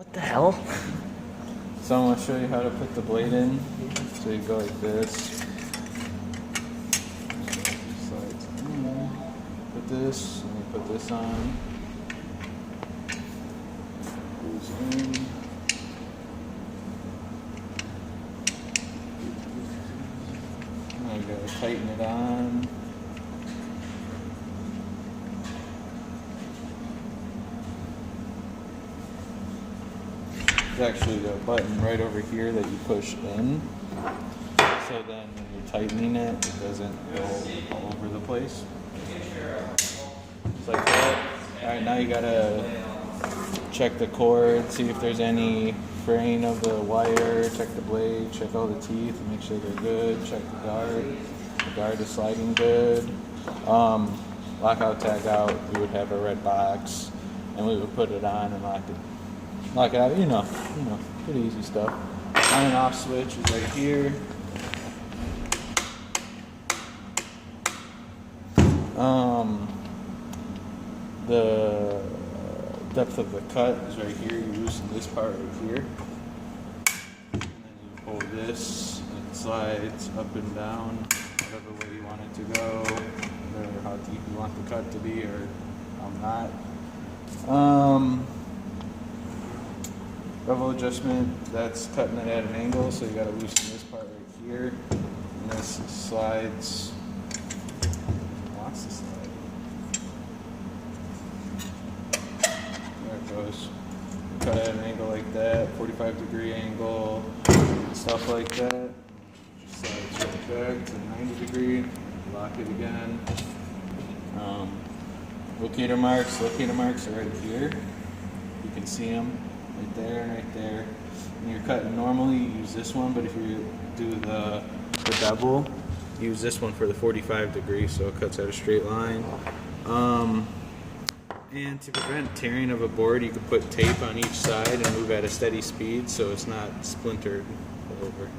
What the hell? So I'm going to show you how to put the blade in. So you go like this. Slides in. Put this, and you put this on. Goes in. Now you gotta tighten it on. There's actually a button right over here that you push in, so then when you're tightening it, it doesn't go all over the place. Just like that. Alright, now you gotta check the cord, see if there's any fraying of the wire, check the blade, check all the teeth, make sure they're good, check the guard. The guard is sliding good. Lockout, tag out, we would have a red box, and we would put it on and lock it out, you know, pretty easy stuff. On and off switch is right here. The depth of the cut is right here. You loosen this part right here. And then you pull this, and it slides up and down, whatever way you want it to go, or how deep you want the cut to be, or how not. Bevel adjustment, that's cutting it at an angle, so you gotta loosen this part right here. And this slides, wants to slide. There it goes. Cut at an angle like that, 45-degree angle, stuff like that. Just slides right back to 90-degree, lock it again. Locator marks are right here. You can see them. Right there and right there. When you're cutting normally, you use this one, but if you do the bevel, use this one for the 45-degree, so it cuts out a straight line. And to prevent tearing of a board, you can put tape on each side and move at a steady speed so it's not splintered all over.